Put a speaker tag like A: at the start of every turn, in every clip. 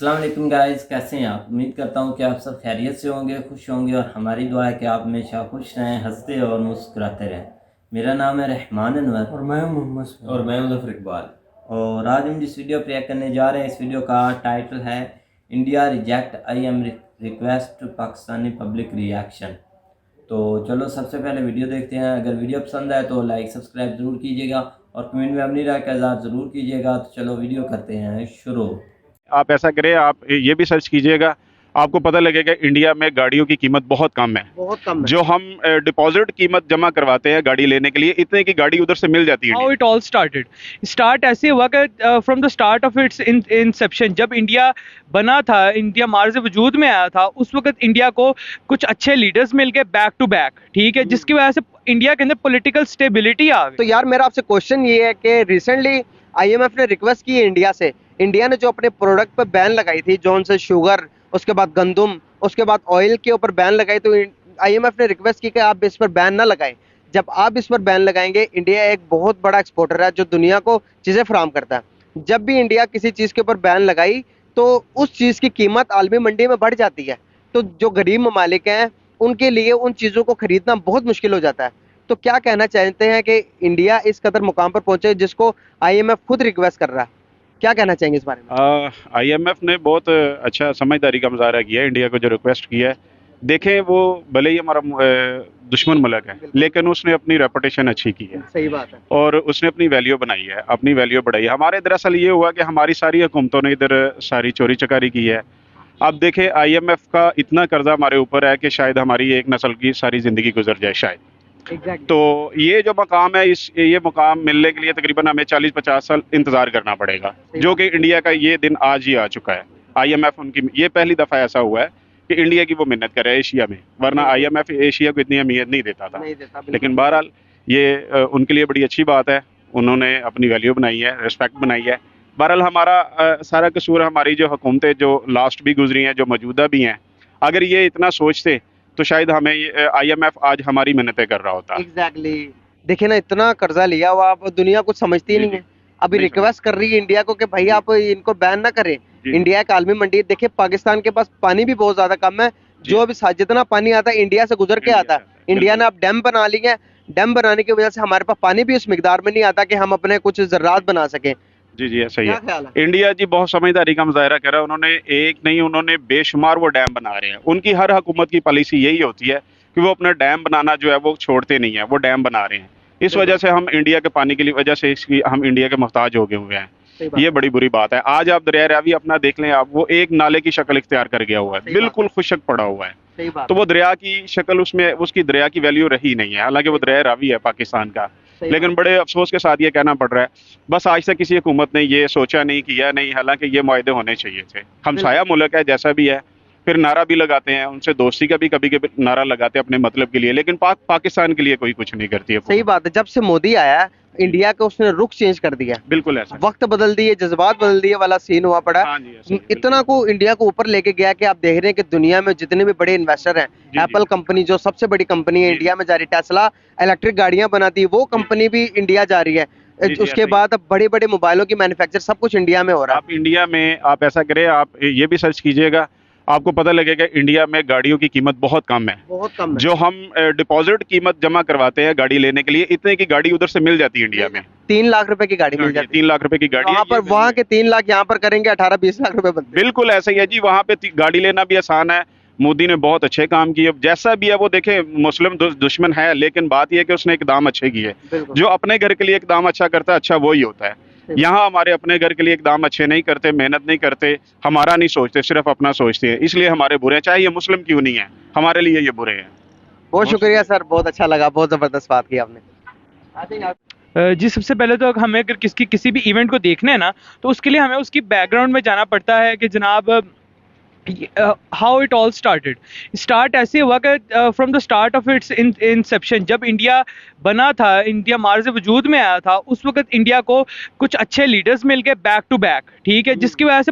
A: السلام علیکم گائز، کیسے ہیں آپ؟ امید کرتا ہوں کہ آپ سب خیریت سے ہوں گے، خوش ہوں گے، اور ہماری دعا ہے کہ آپ ہمیشہ خوش رہیں، ہنستے اور مسکراتے رہیں۔ میرا نام ہے رحمان انور
B: اور میں ہوں محمد
C: اور میں ہوں ظفر اقبال۔
A: اور آج ہم جس ویڈیو پلے کرنے جا رہے ہیں، اس ویڈیو کا ٹائٹل ہے India reject I am request Pakistani public reaction. تو چلو سب سے پہلے ویڈیو دیکھتے ہیں۔ اگر ویڈیو پسند آئے تو لائک سبسکرائب ضرور کیجیے گا اور کمنٹ میں اپنی رائے کا اظہار ضرور کیجیے گا۔ تو چلو ویڈیو کرتے ہیں شروع۔
D: آپ ایسا کریں، آپ یہ بھی سرچ کیجئے گا، آپ کو پتہ لگے گا انڈیا میں گاڑیوں کی قیمت بہت کم ہے۔ جو ہم ڈپازٹ قیمت جمع کرواتے ہیں گاڑی لینے کے لیے، اتنے کی گاڑی ادھر سے مل جاتی ہے۔
B: How it all started ایسے ہوا کہ from the start of its inception, جب انڈیا بنا تھا، انڈیا مارز وجود میں آیا تھا، اس وقت انڈیا کو کچھ اچھے لیڈرز مل گئے بیک ٹو بیک، ٹھیک ہے، جس کی وجہ سے انڈیا کے اندر پولیٹیکل سٹیبلٹی آ گئی۔
E: تو یار میرا آپ سے کوشچن یہ ہے کہ ریسنٹلی آئی ایم ایف نے ریکویسٹ کی ہے انڈیا سے، انڈیا نے جو اپنے پروڈکٹ پہ بین لگائی تھی، جون سے شوگر، اس کے بعد گندم، اس کے بعد آئل کے اوپر بین لگائی، تو آئی ایم ایف نے ریکویسٹ کی کہ آپ اس پر بین نہ لگائیں۔ جب آپ اس پر بین لگائیں گے، انڈیا ایک بہت بڑا ایکسپورٹر ہے جو دنیا کو چیزیں فراہم کرتا ہے۔ جب بھی انڈیا کسی چیز کے اوپر بین لگائی تو اس چیز کی قیمت عالمی منڈی میں بڑھ جاتی ہے، تو جو غریب ممالک ہیں ان کے لیے ان چیزوں کو خریدنا بہت مشکل ہو جاتا ہے۔ تو کیا کہنا چاہتے ہیں کہ انڈیا اس قدر مقام پر پہنچے جس کو آئی ایم ایف خود ریکویسٹ کر رہا ہے، کیا کہنا چاہیں گے اس بارے میں؟
D: آئی ایم ایف نے بہت اچھا سمجھداری کا مظاہرہ کیا ہے، انڈیا کو جو ریکویسٹ کیا ہے۔ دیکھیں، وہ بھلے ہی ہمارا دشمن ملک ہے، لیکن اس نے اپنی ریپوٹیشن اچھی کی ہے،
E: صحیح بات ہے،
D: اور اس نے اپنی ویلیو بنائی ہے، اپنی ویلیو بڑھائی ہے۔ ہمارے دراصل یہ ہوا کہ ہماری ساری حکومتوں نے ادھر ساری چوری چکاری کی ہے۔ اب دیکھیں، آئی ایم ایف کا اتنا قرضہ ہمارے اوپر ہے کہ شاید ہماری ایک نسل کی ساری زندگی گزر جائے شاید۔ تو یہ جو مقام ہے، یہ مقام ملنے کے لیے تقریباً ہمیں 40-50 سال انتظار کرنا پڑے گا، جو کہ انڈیا کا یہ دن آج ہی آ چکا ہے۔ آئی ایم ایف ان کی یہ پہلی دفعہ ایسا ہوا ہے کہ انڈیا کی وہ منت کرے ایشیا میں، ورنہ آئی ایم ایف ایشیا کو اتنی اہمیت نہیں دیتا تھا۔ لیکن بہرحال یہ ان کے لیے بڑی اچھی بات ہے، انہوں نے اپنی ویلیو بنائی ہے، ریسپیکٹ بنائی ہے۔ بہرحال ہمارا سارا قصور ہماری جو حکومتیں جو لاسٹ بھی گزری ہیں، جو موجودہ بھی ہیں، اگر یہ اتنا سوچتے تو شاید ہمیں آئی ایم ایف آج ہماری منتیں کر رہا ہوتا۔
E: ایگزیکٹلی، دیکھیں نا، اتنا قرضہ لیا ہوا، آپ دنیا کچھ سمجھتی ہی نہیں ہے، ابھی ریکویسٹ کر رہی ہے انڈیا کو کہ بھائی آپ ان کو بین نہ کریں۔ انڈیا ایک عالمی منڈی، دیکھیں پاکستان کے پاس پانی بھی بہت زیادہ کم ہے، جو ابھی جتنا پانی آتا ہے انڈیا سے گزر کے آتا ہے۔ انڈیا نے اب ڈیم بنا لی ہے، ڈیم بنانے کی وجہ سے ہمارے پاس پانی بھی اس مقدار میں نہیں آتا کہ ہم اپنے کچھ ذرات بنا سکیں۔
D: جی صحیح ہے۔ انڈیا جی بہت سمجھداری کا مظاہرہ کر رہا ہے، انہوں نے ایک نہیں، انہوں نے بے شمار وہ ڈیم بنا رہے ہیں۔ ان کی ہر حکومت کی پالیسی یہی ہوتی ہے کہ وہ اپنا ڈیم بنانا جو ہے وہ چھوڑتے نہیں ہیں، وہ ڈیم بنا رہے ہیں۔ اس وجہ سے ہم انڈیا کے پانی کی وجہ سے ہم انڈیا کے محتاج ہو گئے ہوئے ہیں۔ یہ بڑی بری بات ہے۔ آج آپ دریائے راوی اپنا دیکھ لیں، آپ وہ ایک نالے کی شکل اختیار کر گیا ہوا ہے، بالکل خشک پڑا ہوا ہے۔ تو وہ دریا کی شکل، اس کی دریا کی ویلیو رہی نہیں ہے، حالانکہ وہ دریائے راوی ہے پاکستان کا۔ لیکن بڑے افسوس کے ساتھ یہ کہنا پڑ رہا ہے، بس آج تک کسی حکومت نے یہ سوچا نہیں، کیا نہیں، حالانکہ یہ معاہدے ہونے چاہیے تھے۔ ہمسایہ ملک ہے جیسا بھی ہے، پھر نعرہ بھی لگاتے ہیں، ان سے دوستی کا بھی کبھی کبھی نعرہ لگاتے ہیں اپنے مطلب کے لیے، لیکن پاکستان کے لیے کوئی کچھ نہیں کرتی ہے۔
E: صحیح بات ہے، جب سے مودی آیا انڈیا کا اس نے رخ چینج کر دیا،
D: بالکل ایسا،
E: وقت بدل دیے، جذبات بدل دیے والا سین ہوا پڑا۔ اتنا کو انڈیا کو اوپر لے کے گیا کہ آپ دیکھ رہے ہیں کہ دنیا میں جتنے بھی بڑے انویسٹر ہیں، ایپل کمپنی جو سب سے بڑی کمپنی ہے انڈیا میں جا رہی، ٹیسلا الیکٹرک گاڑیاں بناتی، وہ کمپنی بھی انڈیا جا رہی ہے۔ اس کے بعد اب بڑے بڑے موبائلوں کی مینوفیکچر سب کچھ انڈیا میں ہو رہا ہے۔
D: آپ انڈیا میں آپ ایسا کریں، آپ یہ بھی سرچ کیجئے گا، آپ کو پتہ لگے گا انڈیا میں گاڑیوں کی قیمت بہت کم ہے۔ جو ہم ڈپازٹ قیمت جمع کرواتے ہیں گاڑی لینے کے لیے، اتنے کی گاڑی ادھر سے مل جاتی ہے انڈیا میں۔
E: 3 لاکھ روپے کی گاڑی مل جاتی ہے،
D: 3 لاکھ روپے کی گاڑی
E: وہاں کے 3 لاکھ یہاں پر کریں گے 18-20 لاکھ روپے بنتے ہیں۔
D: بالکل ایسا ہی ہے جی، وہاں پہ گاڑی لینا بھی آسان ہے۔ مودی نے بہت اچھے کام کیے، جیسا بھی ہے وہ دیکھیں مسلم دشمن ہے، لیکن بات یہ ہے کہ اس نے اقدام اچھے کیے۔ جو اپنے گھر کے لیے اقدام اچھا کرتا ہے، اچھا وہی ہوتا ہے۔ یہاں ہمارے اپنے گھر کے لیے اقدام اچھے نہیں کرتے، محنت نہیں کرتے، ہمارا نہیں سوچتے، صرف اپنا سوچتے ہیں، اس لیے ہمارے برے ہیں، چاہے یہ مسلم کیوں نہیں ہے، ہمارے لیے یہ برے ہیں۔
E: بہت شکریہ سر، بہت اچھا لگا، بہت زبردست بات کی آپ نے۔
B: جی سب سے پہلے تو ہمیں اگر کسی بھی ایونٹ کو دیکھنا ہے نا، تو اس کے لیے ہمیں اس کی بیک گراؤنڈ میں جانا پڑتا ہے کہ جناب ہاؤ اٹ آل اسٹارٹ ایسے ہوا کہ from the start of its inception, جب انڈیا بنا تھا، انڈیا مارز وجود میں آیا تھا، اس وقت انڈیا کو کچھ اچھے لیڈرز مل گئے بیک ٹو بیک، ٹھیک ہے، جس کی وجہ سے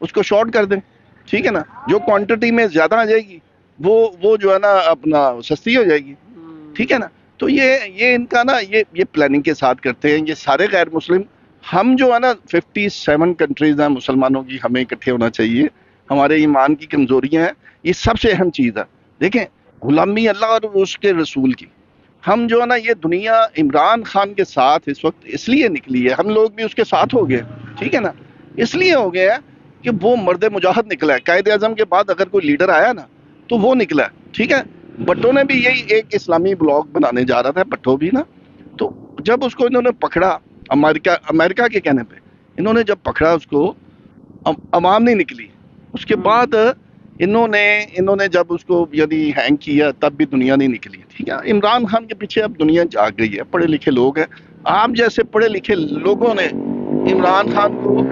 C: اس کو شارٹ کر دیں, ٹھیک ہے نا. جو کوانٹٹی میں زیادہ آ جائے گی وہ جو ہے نا اپنا سستی ہو جائے گی, ٹھیک ہے نا. تو یہ ان کا نا یہ پلاننگ کے ساتھ کرتے ہیں یہ سارے غیر مسلم. ہم جو ہے نا 57 کنٹریز ہیں مسلمانوں کی, ہمیں اکٹھے ہونا چاہیے. ہمارے ایمان کی کمزوریاں ہیں, یہ سب سے اہم چیز ہے. دیکھیں, غلامی اللہ اور اس کے رسول کی. ہم جو ہے نا یہ دنیا عمران خان کے ساتھ اس وقت اس لیے نکلی ہے, ہم لوگ بھی اس کے ساتھ ہو گئے, ٹھیک ہے نا. اس لیے ہو گیا ہے کہ وہ مرد مجاہد نکلا ہے. قائد اعظم کے بعد اگر کوئی لیڈر آیا نا تو وہ نکلا ہے, ٹھیک ہے. بھٹو نے بھی یہی ایک اسلامی بلاگ بنانے جا رہا تھا, بھٹو بھی نا. تو جب اس کو انہوں نے پکڑا, امریکہ کے کہنے پہ انہوں نے جب پکڑا اس کو, عوام نہیں نکلی. اس کے بعد انہوں نے جب اس کو یعنی ہینگ کیا تب بھی دنیا نہیں نکلی, ٹھیک ہے. عمران خان کے پیچھے اب دنیا جاگ گئی ہے, پڑھے لکھے لوگ ہیں. آپ جیسے پڑھے لکھے لوگوں نے عمران خان کو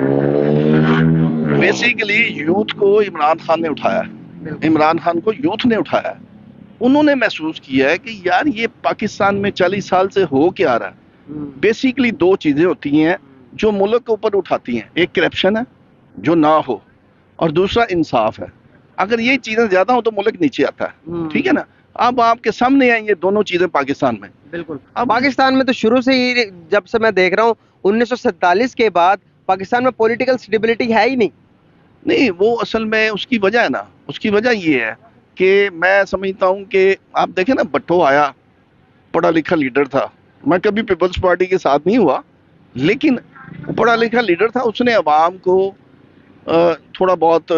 C: بیسیکلی یوتھ کو عمران خان نے اٹھایا, عمران خان کو یوتھ نے اٹھایا. انہوں نے محسوس کیا ہے کہ یار یہ پاکستان میں 40 سال سے ہو کے آ رہا ہے. بیسیکلی دو چیزیں ہوتی ہیں جو ملک کے اوپر اٹھاتی ہیں, ایک کرپشن ہے جو نہ ہو, اور دوسرا انصاف ہے. اگر یہ چیزیں زیادہ ہوں تو ملک نیچے آتا ہے, ٹھیک ہے نا. اب آپ کے سامنے آئیں یہ دونوں چیزیں پاکستان میں.
E: بالکل. پاکستان میں تو شروع سے ہی جب سے میں دیکھ رہا ہوں 1947 کے بعد پاکستان میں پولیٹیکل سٹیبلٹی ہے ہی
C: نہیں, وہ اصل میں اس کی وجہ ہے نا, اس کی وجہ یہ ہے کہ میں سمجھتا ہوں کہ آپ دیکھیں نا, بھٹو آیا, پڑھا لکھا لیڈر تھا. میں کبھی پیپلز پارٹی کے ساتھ نہیں ہوا, لیکن پڑھا لکھا لیڈر تھا. اس نے عوام کو تھوڑا بہت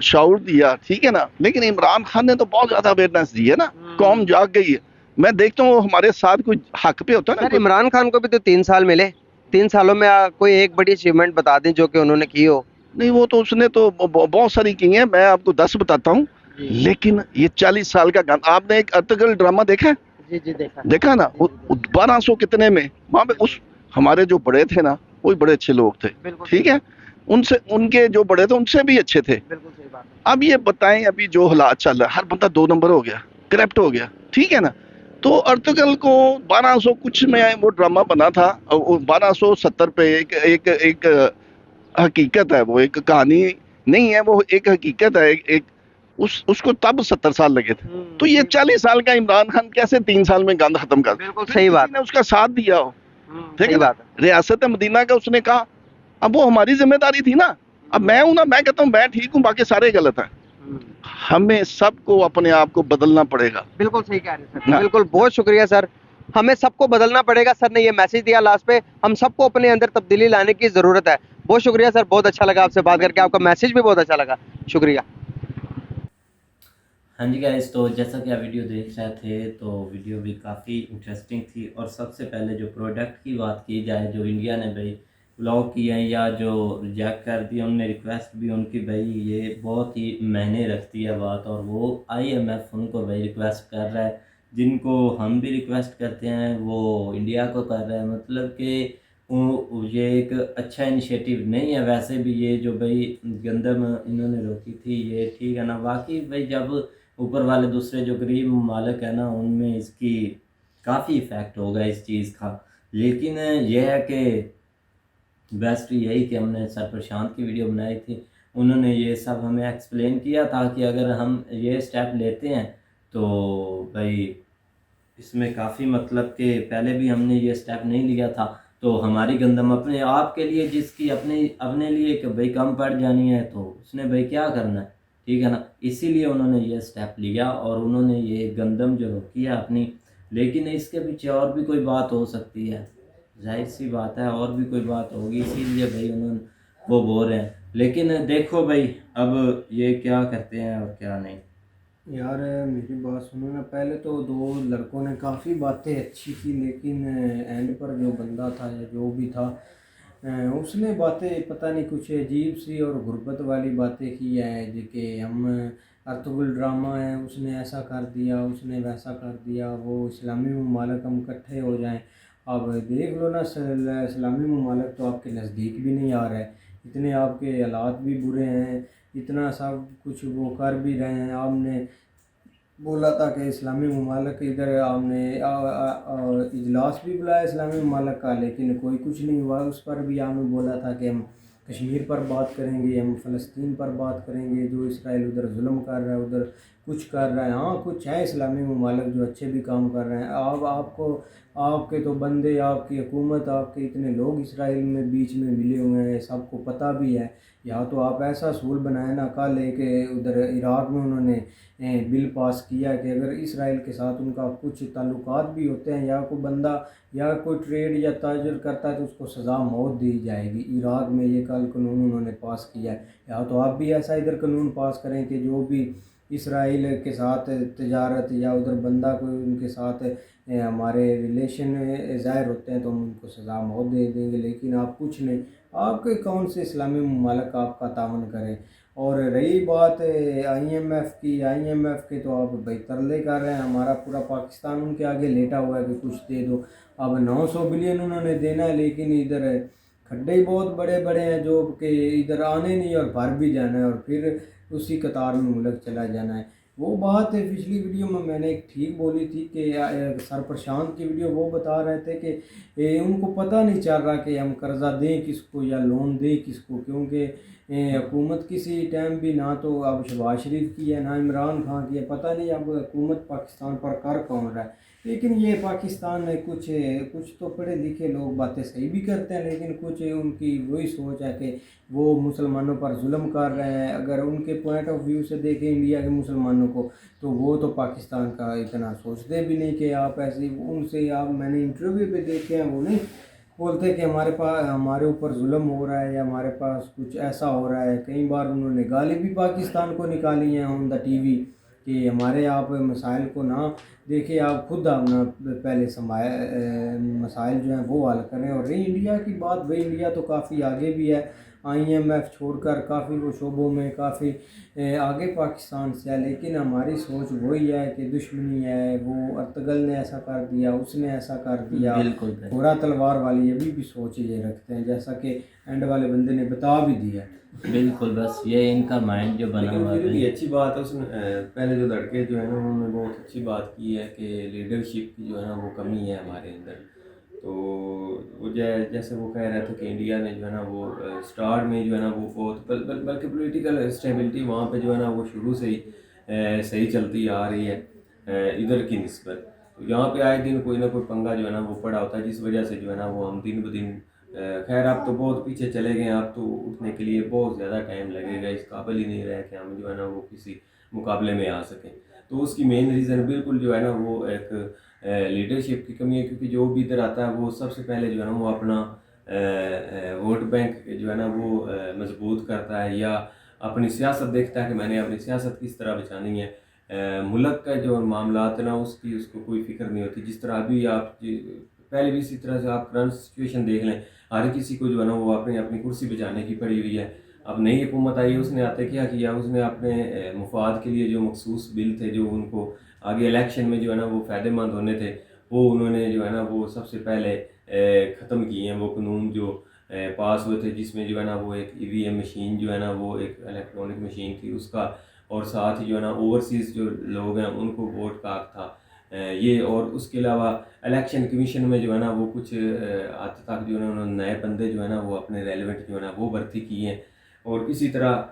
C: شعور دیا, ٹھیک ہے نا. لیکن عمران خان نے تو بہت زیادہ اویئرنیس دی ہے نا, قوم جاگ گئی ہے. میں دیکھتا ہوں وہ ہمارے ساتھ کوئی حق پہ ہوتا ہے نا.
E: عمران خان کو بھی تو 3 سال ملے, 3 سالوں میں کوئی ایک بڑی اچیومنٹ بتا دیں جو کہ انہوں نے کی ہو.
C: نہیں, وہ تو اس نے تو بہت ساری کی ہیں, میں آپ کو 10 بتاتا ہوں. لیکن یہ 40 سال کا گانا, آپ نے ایک ارطغرل ڈرامہ دیکھا ہے؟
E: جی
C: دیکھا نا, 1200 کتنے میں وہاں پہ ہمارے جو بڑے تھے نا وہ بڑے اچھے لوگ تھے, ٹھیک ہے. ان کے جو بڑے تھے ان سے بھی اچھے تھے. اب یہ بتائیں ابھی جو حالات چل رہا ہے, ہر بندہ 2 نمبر ہو گیا, کرپٹ ہو گیا, ٹھیک ہے نا. تو ارطغرل کو 1200 کچھ میں وہ ڈرامہ بنا تھا, 1270 پہ ایک حقیقت ہے, وہ ایک کہانی نہیں ہے, وہ ایک حقیقت ہے. اس کو تب 70 سال لگے تھے. تو یہ 40 سال کا عمران خان کیسے 3 سال میں گند ختم کر,
E: صحیح بات
C: نے اس کا ساتھ دیا ہو, ٹھیک ہے. ریاست مدینہ کا اس نے کہا, اب وہ ہماری ذمہ داری تھی نا. اب میں ہوں نا, میں کہتا ہوں میں ٹھیک ہوں, باقی سارے غلط ہیں. ہمیں سب کو اپنے آپ کو بدلنا پڑے گا.
E: بالکل صحیح کہہ رہے ہیں سر, بالکل, بہت شکریہ سر. ہمیں سب کو بدلنا پڑے گا. سر نے یہ میسج دیا لاسٹ پہ, ہم سب کو اپنے اندر تبدیلی لانے کی ضرورت ہے. بہت شکریہ سر, بہت اچھا لگا آپ سے بات کر کے, آپ کا میسج بھی بہت اچھا لگا. شکریہ.
A: ہاں جی گائز, تو جیسا کہ آپ ویڈیو دیکھ رہے تھے تو ویڈیو بھی کافی انٹرسٹنگ تھی. اور سب سے پہلے جو پروڈکٹ کی بات کی جائے, جو انڈیا نے بھائی بلاک کیے ہیں یا جو ریجیکٹ کر دیا, ان نے ریکویسٹ بھی ان کی بھائی یہ بہت ہی معنی رکھتی ہے بات. اور وہ IMF ان کو بھائی ریکویسٹ کر رہا ہے, جن کو ہم بھی ریکویسٹ کرتے ہیں وہ انڈیا کو کر رہا ہے. مطلب کہ یہ ایک اچھا انیشیٹو نہیں ہے. ویسے بھی یہ جو بھائی گندم انہوں نے روکی تھی یہ ٹھیک ہے نا. باقی بھائی جب اوپر والے دوسرے جو غریب ممالک ہیں نا ان میں اس کی کافی افیکٹ ہوگا اس چیز کا. لیکن یہ ہے کہ بیسٹ یہی کہ ہم نے سر پرشانت کی ویڈیو بنائی تھی, انہوں نے یہ سب ہمیں ایکسپلین کیا تھا کہ اگر ہم یہ سٹیپ لیتے ہیں تو بھائی اس میں کافی مطلب کہ پہلے بھی ہم نے یہ سٹیپ نہیں لیا تھا تو ہماری گندم اپنے آپ کے لیے جس کی اپنے لیے کہ بھائی کم پڑ جانی ہے تو اس نے بھائی کیا کرنا ہے, ٹھیک ہے نا. اسی لیے انہوں نے یہ سٹیپ لیا اور انہوں نے یہ گندم جو روکی ہے اپنی. لیکن اس کے پیچھے اور بھی کوئی بات ہو سکتی ہے, ظاہر سی بات ہے, اور بھی کوئی بات ہوگی, اسی لیے بھائی انہوں نے وہ بول رہے ہیں. لیکن دیکھو بھائی اب یہ کیا کرتے ہیں اور کیا نہیں.
F: یار میری بات سنو نا, پہلے تو 2 لڑکوں نے کافی باتیں اچھی کی, لیکن اینڈ پر جو بندہ تھا یا جو بھی تھا اس نے باتیں پتہ نہیں کچھ عجیب سی اور غربت والی باتیں کی ہیں کہ ہم ارطغرل ڈرامہ ہے, اس نے ایسا کر دیا, اس نے ویسا کر دیا, وہ اسلامی ممالک ہم اکٹھے ہو جائیں. اب دیکھ لو نا, اسلامی ممالک تو آپ کے نزدیک بھی نہیں آ رہے, اتنے آپ کے حالات بھی برے ہیں, اتنا سب کچھ وہ کر بھی رہے ہیں. آپ نے بولا تھا کہ اسلامی ممالک ادھر, آپ نے اجلاس بھی بلایا اسلامی ممالک کا, لیکن کوئی کچھ نہیں ہوا. اس پر بھی آپ نے بولا تھا کہ ہم کشمیر پر بات کریں گے، ہم فلسطین پر بات کریں گے، جو اسرائیل ادھر ظلم کر رہا ہے، ادھر کچھ کر رہا ہے. ہاں کچھ ہے اسلامی ممالک جو اچھے بھی کام کر رہے ہیں. آپ کو آپ کے تو بندے، آپ کی حکومت، آپ کے اتنے لوگ اسرائیل میں بیچ میں ملے ہوئے ہیں، سب کو پتہ بھی ہے. یا تو آپ ایسا اصول بنائیں نا، کل ایک ادھر عراق میں انہوں نے بل پاس کیا کہ اگر اسرائیل کے ساتھ ان کا کچھ تعلقات بھی ہوتے ہیں یا کوئی بندہ یا کوئی ٹریڈ یا تاجر کرتا ہے تو اس کو سزا موت دی جائے گی. عراق میں یہ کل قانون انہوں نے پاس کیا ہے. یا تو آپ بھی ایسا ادھر قانون پاس کریں کہ جو بھی اسرائیل کے ساتھ تجارت یا ادھر بندہ کوئی ان کے ساتھ ہمارے ریلیشن ظاہر ہوتے ہیں تو ہم ان کو سزا موت دے دیں گے. لیکن آپ کچھ نہیں، آپ کے کون سے اسلامی ممالک آپ کا تعاون کریں. اور رہی بات آئی ایم ایف کی، آئی ایم ایف کے تو آپ بھائی ترلے کر رہے ہیں، ہمارا پورا پاکستان ان کے آگے لیٹا ہوا ہے کہ کچھ دے دو. اب 900 بلین انہوں نے دینا ہے، لیکن ادھر کھڈے ہی بہت بڑے بڑے ہیں جو کہ ادھر آنے نہیں اور بھر بھی جانا ہے اور پھر اسی قطار میں ملک چلا جانا ہے. وہ بات پچھلی ویڈیو میں نے ایک ٹھیک بولی تھی کہ سر پرشانت کی ویڈیو وہ بتا رہے تھے کہ ان کو پتہ نہیں چل رہا کہ ہم قرضہ دیں کس کو یا لون دیں کس کو، کیونکہ حکومت کسی ٹائم بھی نہ تو اب شہباز شریف کی ہے نہ عمران خان کی ہے، پتہ نہیں اب حکومت پاکستان پر کر کون رہا ہے. لیکن یہ پاکستان میں کچھ تو پڑھے لکھے لوگ باتیں صحیح بھی کرتے ہیں، لیکن کچھ ان کی وہی سوچ ہے کہ وہ مسلمانوں پر ظلم کر رہے ہیں. اگر ان کے پوائنٹ آف ویو سے دیکھیں انڈیا کے مسلمانوں کو تو وہ تو پاکستان کا اتنا سوچتے بھی نہیں کہ آپ ایسے ان سے میں نے انٹرویو پہ دیکھے ہیں، وہ نہیں بولتے کہ ہمارے اوپر ظلم ہو رہا ہے یا ہمارے پاس کچھ ایسا ہو رہا ہے. کئی بار انہوں نے گالی بھی پاکستان کو نکالی ہیں آن دا ٹی وی کہ ہمارے آپ مسائل کو نہ دیکھیں، آپ خود اپنا پہلے مسائل جو ہیں وہ حل کریں. اور رہی انڈیا کی بات، بھائی انڈیا تو کافی آگے بھی ہے، آئی ایم ایف چھوڑ کر کافی وہ شعبوں میں کافی آگے پاکستان سے ہے. لیکن ہماری سوچ وہی ہے کہ دشمنی ہے، وہ ارطغرل نے ایسا کر دیا، اس نے ایسا کر دیا،
A: بالکل
F: گھوڑا تلوار والی ابھی بھی سوچ یہ رکھتے ہیں، جیسا کہ اینڈ والے بندے نے بتا بھی دیا.
A: بالکل، بس یہ ان کا مائنڈ جو بنا ہوا
G: لیکن پھر بھی
A: ہے.
G: اچھی بات ہے، اس نے پہلے جو لڑکے جو ہیں نا انہوں نے بہت اچھی بات کی ہے کہ لیڈرشپ کی جو ہے نا وہ کمی ہے ہمارے اندر. تو وہ جیسے وہ کہہ رہے تھے کہ انڈیا نے جو ہے نا وہ اسٹارٹ میں جو ہے نا وہ بہت بلکہ پولیٹیکل اسٹیبلٹی وہاں پہ جو ہے نا وہ شروع سے ہی صحیح چلتی آ رہی ہے ادھر کی نسبت. تو یہاں پہ آئے دن کوئی نہ کوئی پنگا جو ہے نا وہ پڑا ہوتا ہے، جس وجہ سے جو ہے نا وہ ہم دن بدن خیر اب تو بہت پیچھے چلے گئے ہیں. اب تو اٹھنے کے لیے بہت زیادہ ٹائم لگے گا، اس قابل ہی نہیں رہے کہ ہم جو ہے نا وہ کسی مقابلے میں آ سکیں. تو اس کی مین ریزن بالکل جو ہے نا وہ ایک لیڈرشپ کی کمی ہے، کیونکہ جو بھی ادھر آتا ہے وہ سب سے پہلے جو ہے نا وہ اپنا ووٹ بینک جو ہے نا وہ مضبوط کرتا ہے یا اپنی سیاست دیکھتا ہے کہ میں نے اپنی سیاست کس طرح بچانی ہے. ملک کا جو معاملات ہے نا اس کو کوئی فکر نہیں ہوتی. جس طرح ابھی آپ پہلے بھی اسی طرح سے آپ کرنٹ سچویشن دیکھ لیں، ہر کسی کو جو ہے نا وہ اپنی کرسی بچانے کی پڑی ہوئی ہے. اب نئی حکومت آئی ہے، اس نے آتے کیا کیا، اس نے اپنے مفاد کے لیے جو مخصوص بل تھے جو ان کو آگے الیکشن میں جو ہے نا وہ فائدہ مند ہونے تھے، وہ انہوں نے جو ہے نا وہ سب سے پہلے ختم کیے ہیں. وہ قانون جو پاس ہوئے تھے جس میں جو ہے نا وہ ایک EVM مشین جو ہے نا وہ ایک الیکٹرانک مشین تھی اس کا، اور ساتھ ہی جو ہے نا اوورسیز جو لوگ ہیں ان کو ووٹ کا حق تھا یہ. اور اس کے علاوہ الیکشن کمیشن میں جو ہے نا وہ کچھ حد تک جو ہے نا انہوں نے نئے بندے جو ہے نا وہ اپنے ریلیونٹ جو ہے نا وہ بھرتی کی ہیں. اور اسی طرح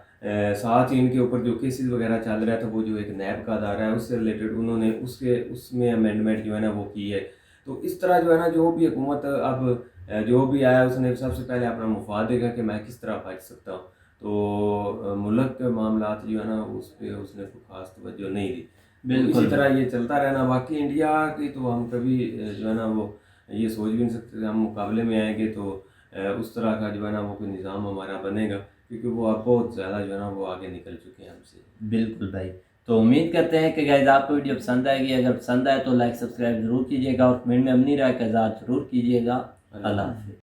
G: ساتھ ہی ان کے اوپر جو کیسز وغیرہ چل رہا تھا وہ جو ایک نیب کا ادارہ ہے اس سے ریلیٹڈ انہوں نے اس میں امینڈمنٹ جو ہے نا وہ کی ہے. تو اس طرح جو ہے نا جو بھی حکومت اب جو بھی آیا اس نے سب سے پہلے اپنا مفاد دیکھا کہ میں کس طرح بچ سکتا ہوں. تو ملک کے معاملات جو ہے نا اس پہ اس نے کوئی خاص توجہ نہیں دی.
A: بالکل
G: اسی طرح یہ چلتا رہنا. باقی انڈیا کی تو ہم کبھی جو ہے نا وہ یہ سوچ بھی نہیں سکتے ہم مقابلے میں آئیں گے تو اس طرح کا جو ہے نا وہ کوئی نظام ہمارا بنے گا، کیونکہ وہ اب بہت زیادہ جو ہے نا وہ آگے نکل چکے ہیں ہم سے.
A: بالکل بھائی. تو امید کرتے ہیں کہ گائز آپ کو ویڈیو پسند آئے گی. اگر پسند آئے تو لائک سبسکرائب ضرور کیجیے گا اور کمنٹ میں اپنی رائے کا اظہار ضرور کیجیے گا. اللہ حافظ.